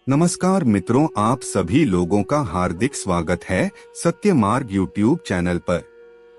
नमस्कार मित्रों, आप सभी लोगों का हार्दिक स्वागत है सत्य मार्ग यूट्यूब चैनल पर।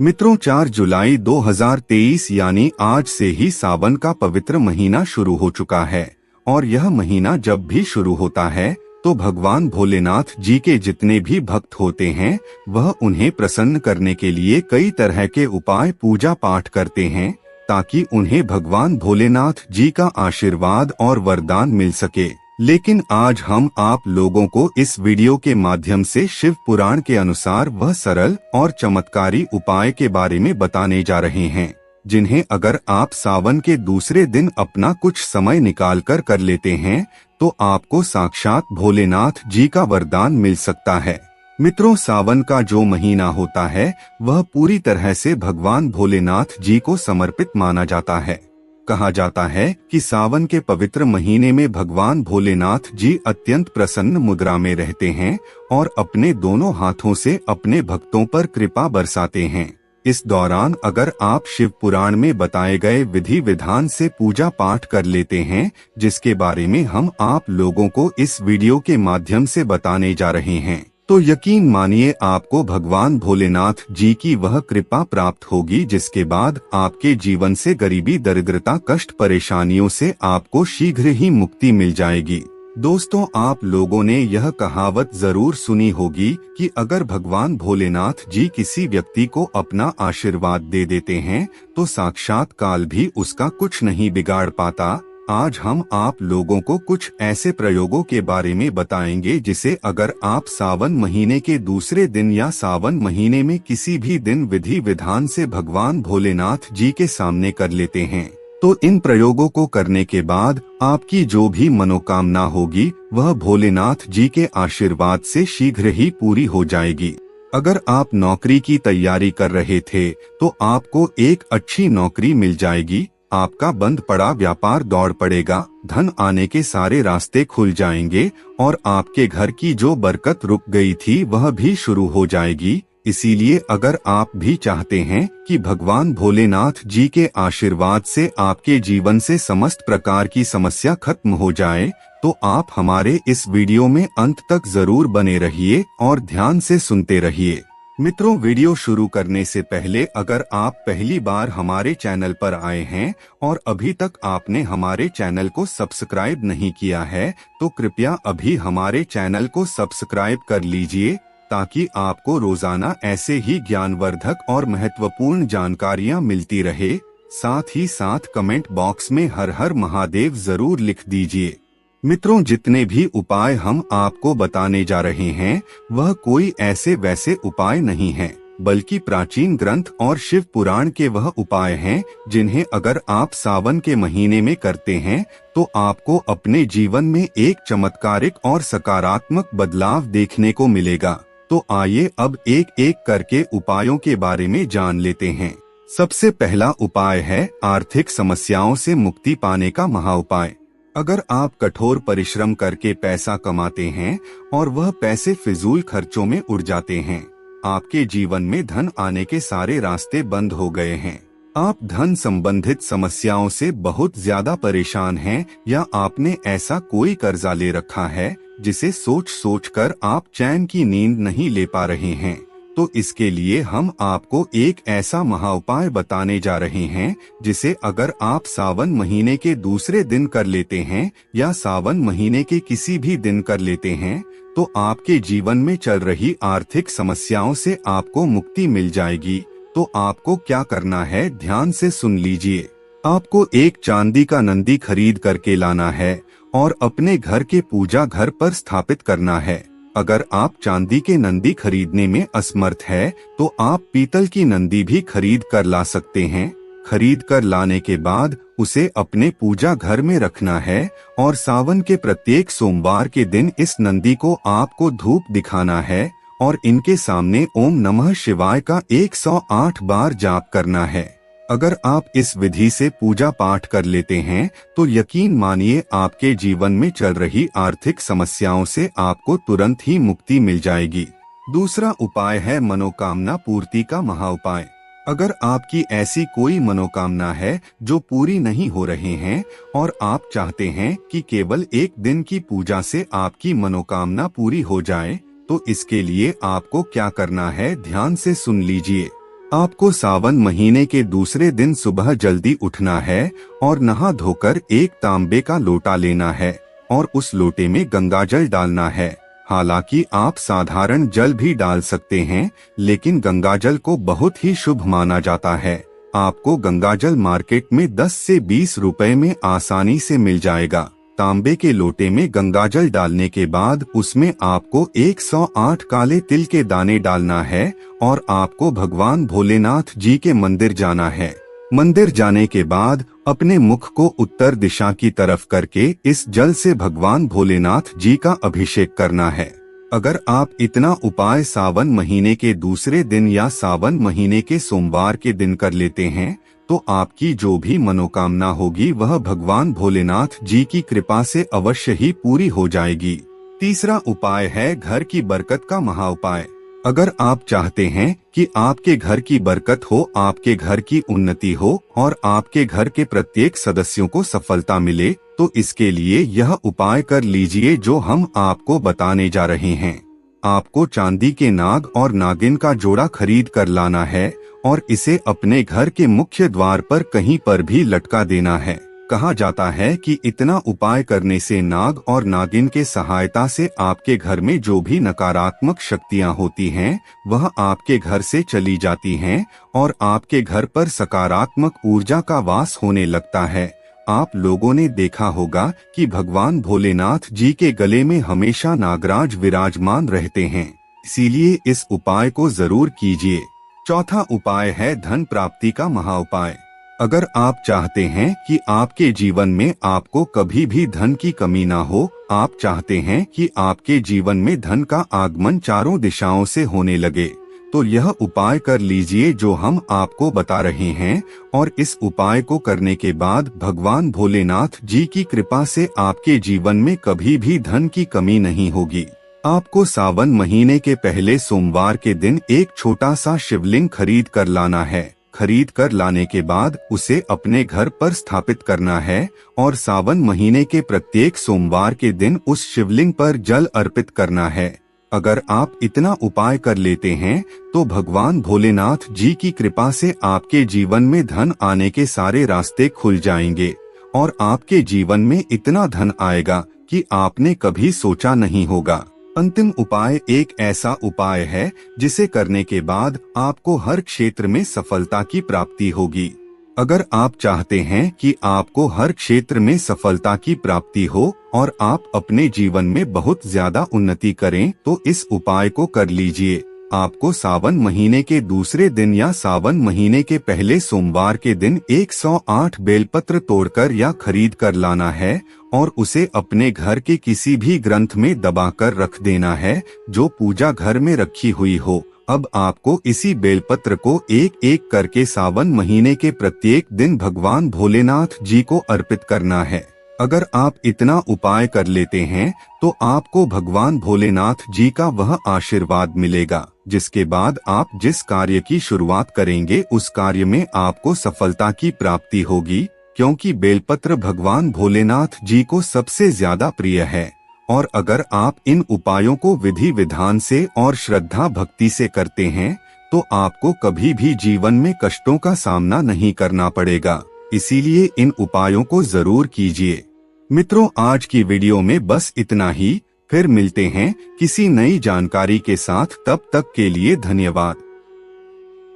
मित्रों, 4 जुलाई 2023 यानी आज से ही सावन का पवित्र महीना शुरू हो चुका है और यह महीना जब भी शुरू होता है तो भगवान भोलेनाथ जी के जितने भी भक्त होते हैं वह उन्हें प्रसन्न करने के लिए कई तरह के उपाय पूजा पाठ करते हैं ताकि उन्हें भगवान भोलेनाथ जी का आशीर्वाद और वरदान मिल सके। लेकिन आज हम आप लोगों को इस वीडियो के माध्यम से शिव पुराण के अनुसार वह सरल और चमत्कारी उपाय के बारे में बताने जा रहे हैं, जिन्हें अगर आप सावन के दूसरे दिन अपना कुछ समय निकाल कर लेते हैं तो आपको साक्षात भोलेनाथ जी का वरदान मिल सकता है। मित्रों, सावन का जो महीना होता है वह पूरी तरह से भगवान भोलेनाथ जी को समर्पित माना जाता है। कहा जाता है कि सावन के पवित्र महीने में भगवान भोलेनाथ जी अत्यंत प्रसन्न मुद्रा में रहते हैं और अपने दोनों हाथों से अपने भक्तों पर कृपा बरसाते हैं। इस दौरान अगर आप शिव पुराण में बताए गए विधि विधान से पूजा पाठ कर लेते हैं, जिसके बारे में हम आप लोगों को इस वीडियो के माध्यम से बताने जा रहे हैं, तो यकीन मानिए आपको भगवान भोलेनाथ जी की वह कृपा प्राप्त होगी जिसके बाद आपके जीवन से गरीबी, दरिद्रता, कष्ट, परेशानियों से आपको शीघ्र ही मुक्ति मिल जाएगी। दोस्तों, आप लोगों ने यह कहावत जरूर सुनी होगी कि अगर भगवान भोलेनाथ जी किसी व्यक्ति को अपना आशीर्वाद दे देते हैं तो साक्षात काल भी उसका कुछ नहीं बिगाड़ पाता। आज हम आप लोगों को कुछ ऐसे प्रयोगों के बारे में बताएंगे जिसे अगर आप सावन महीने के दूसरे दिन या सावन महीने में किसी भी दिन विधि विधान से भगवान भोलेनाथ जी के सामने कर लेते हैं तो इन प्रयोगों को करने के बाद आपकी जो भी मनोकामना होगी वह भोलेनाथ जी के आशीर्वाद से शीघ्र ही पूरी हो जाएगी। अगर आप नौकरी की तैयारी कर रहे थे तो आपको एक अच्छी नौकरी मिल जाएगी। आपका बंद पड़ा व्यापार दौड़ पड़ेगा, धन आने के सारे रास्ते खुल जाएंगे और आपके घर की जो बरकत रुक गई थी वह भी शुरू हो जाएगी। इसीलिए अगर आप भी चाहते हैं कि भगवान भोलेनाथ जी के आशीर्वाद से आपके जीवन से समस्त प्रकार की समस्या खत्म हो जाए तो आप हमारे इस वीडियो में अंत तक जरूर बने रहिए और ध्यान से सुनते रहिए। मित्रों, वीडियो शुरू करने से पहले अगर आप पहली बार हमारे चैनल पर आए हैं और अभी तक आपने हमारे चैनल को सब्सक्राइब नहीं किया है तो कृपया अभी हमारे चैनल को सब्सक्राइब कर लीजिए ताकि आपको रोजाना ऐसे ही ज्ञानवर्धक और महत्वपूर्ण जानकारियां मिलती रहे। साथ ही साथ कमेंट बॉक्स में हर हर महादेव जरूर लिख दीजिए। मित्रों, जितने भी उपाय हम आपको बताने जा रहे हैं वह कोई ऐसे वैसे उपाय नहीं हैं, बल्कि प्राचीन ग्रंथ और शिव पुराण के वह उपाय हैं जिन्हें अगर आप सावन के महीने में करते हैं तो आपको अपने जीवन में एक चमत्कारिक और सकारात्मक बदलाव देखने को मिलेगा। तो आइए अब एक एक करके उपायों के बारे में जान लेते हैं। सबसे पहला उपाय है आर्थिक समस्याओं से मुक्ति पाने का महाउपाय। अगर आप कठोर परिश्रम करके पैसा कमाते हैं और वह पैसे फिजूल खर्चों में उड़ जाते हैं, आपके जीवन में धन आने के सारे रास्ते बंद हो गए हैं, आप धन संबंधित समस्याओं से बहुत ज्यादा परेशान हैं या आपने ऐसा कोई कर्जा ले रखा है जिसे सोच सोच कर आप चैन की नींद नहीं ले पा रहे हैं, तो इसके लिए हम आपको एक ऐसा महाउपाय बताने जा रहे हैं जिसे अगर आप सावन महीने के दूसरे दिन कर लेते हैं या सावन महीने के किसी भी दिन कर लेते हैं तो आपके जीवन में चल रही आर्थिक समस्याओं से आपको मुक्ति मिल जाएगी। तो आपको क्या करना है, ध्यान से सुन लीजिए। आपको एक चांदी का नंदी खरीद करके लाना है और अपने घर के पूजा घर पर स्थापित करना है। अगर आप चांदी के नंदी खरीदने में असमर्थ है तो आप पीतल की नंदी भी खरीद कर ला सकते हैं। खरीद कर लाने के बाद उसे अपने पूजा घर में रखना है और सावन के प्रत्येक सोमवार के दिन इस नंदी को आपको धूप दिखाना है और इनके सामने ओम नमः शिवाय का 108 बार जाप करना है। अगर आप इस विधि से पूजा पाठ कर लेते हैं तो यकीन मानिए आपके जीवन में चल रही आर्थिक समस्याओं से आपको तुरंत ही मुक्ति मिल जाएगी। दूसरा उपाय है मनोकामना पूर्ति का महाउपाय। अगर आपकी ऐसी कोई मनोकामना है जो पूरी नहीं हो रहे हैं और आप चाहते हैं कि केवल एक दिन की पूजा से आपकी मनोकामना पूरी हो जाए, तो इसके लिए आपको क्या करना है, ध्यान से सुन लीजिए। आपको सावन महीने के दूसरे दिन सुबह जल्दी उठना है और नहा धोकर एक तांबे का लोटा लेना है और उस लोटे में गंगाजल डालना है। हालांकि आप साधारण जल भी डाल सकते हैं, लेकिन गंगाजल को बहुत ही शुभ माना जाता है। आपको गंगाजल मार्केट में 10 से 20 रुपए में आसानी से मिल जाएगा। तांबे के लोटे में गंगाजल डालने के बाद उसमें आपको 108 काले तिल के दाने डालना है और आपको भगवान भोलेनाथ जी के मंदिर जाना है। मंदिर जाने के बाद अपने मुख को उत्तर दिशा की तरफ करके इस जल से भगवान भोलेनाथ जी का अभिषेक करना है। अगर आप इतना उपाय सावन महीने के दूसरे दिन या सावन महीने के सोमवार के दिन कर लेते हैं, तो आपकी जो भी मनोकामना होगी वह भगवान भोलेनाथ जी की कृपा से अवश्य ही पूरी हो जाएगी। तीसरा उपाय है घर की बरकत का महाउपाय। अगर आप चाहते हैं कि आपके घर की बरकत हो, आपके घर की उन्नति हो और आपके घर के प्रत्येक सदस्यों को सफलता मिले, तो इसके लिए यह उपाय कर लीजिए जो हम आपको बताने जा रहे हैं। आपको चांदी के नाग और नागिन का जोड़ा खरीद कर लाना है और इसे अपने घर के मुख्य द्वार पर कहीं पर भी लटका देना है। कहा जाता है कि इतना उपाय करने से नाग और नागिन के सहायता से आपके घर में जो भी नकारात्मक शक्तियां होती हैं वह आपके घर से चली जाती हैं और आपके घर पर सकारात्मक ऊर्जा का वास होने लगता है। आप लोगों ने देखा होगा कि भगवान भोलेनाथ जी के गले में हमेशा नागराज विराजमान रहते हैं, इसीलिए इस उपाय को जरूर कीजिए। चौथा उपाय है धन प्राप्ति का महाउपाय। अगर आप चाहते हैं कि आपके जीवन में आपको कभी भी धन की कमी ना हो, आप चाहते हैं कि आपके जीवन में धन का आगमन चारों दिशाओं से होने लगे, तो यह उपाय कर लीजिए जो हम आपको बता रहे हैं और इस उपाय को करने के बाद भगवान भोलेनाथ जी की कृपा से आपके जीवन में कभी भी धन की कमी नहीं होगी। आपको सावन महीने के पहले सोमवार के दिन एक छोटा सा शिवलिंग खरीद कर लाना है। खरीद कर लाने के बाद उसे अपने घर पर स्थापित करना है और सावन महीने के प्रत्येक सोमवार के दिन उस शिवलिंग पर जल अर्पित करना है। अगर आप इतना उपाय कर लेते हैं तो भगवान भोलेनाथ जी की कृपा से आपके जीवन में धन आने के सारे रास्ते खुल जाएंगे और आपके जीवन में इतना धन आएगा कि आपने कभी सोचा नहीं होगा। अंतिम उपाय एक ऐसा उपाय है जिसे करने के बाद आपको हर क्षेत्र में सफलता की प्राप्ति होगी। अगर आप चाहते हैं कि आपको हर क्षेत्र में सफलता की प्राप्ति हो और आप अपने जीवन में बहुत ज्यादा उन्नति करें, तो इस उपाय को कर लीजिए। आपको सावन महीने के दूसरे दिन या सावन महीने के पहले सोमवार के दिन 108 बेलपत्र तोड़कर या खरीद कर लाना है और उसे अपने घर के किसी भी ग्रंथ में दबाकर रख देना है जो पूजा घर में रखी हुई हो। अब आपको इसी बेलपत्र को एक एक करके सावन महीने के प्रत्येक दिन भगवान भोलेनाथ जी को अर्पित करना है। अगर आप इतना उपाय कर लेते हैं तो आपको भगवान भोलेनाथ जी का वह आशीर्वाद मिलेगा, जिसके बाद आप जिस कार्य की शुरुआत करेंगे उस कार्य में आपको सफलता की प्राप्ति होगी, क्योंकि बेलपत्र भगवान भोलेनाथ जी को सबसे ज्यादा प्रिय है। और अगर आप इन उपायों को विधि विधान से और श्रद्धा भक्ति से करते हैं तो आपको कभी भी जीवन में कष्टों का सामना नहीं करना पड़ेगा। इसीलिए इन उपायों को जरूर कीजिए। मित्रों, आज की वीडियो में बस इतना ही। फिर मिलते हैं किसी नई जानकारी के साथ। तब तक के लिए धन्यवाद।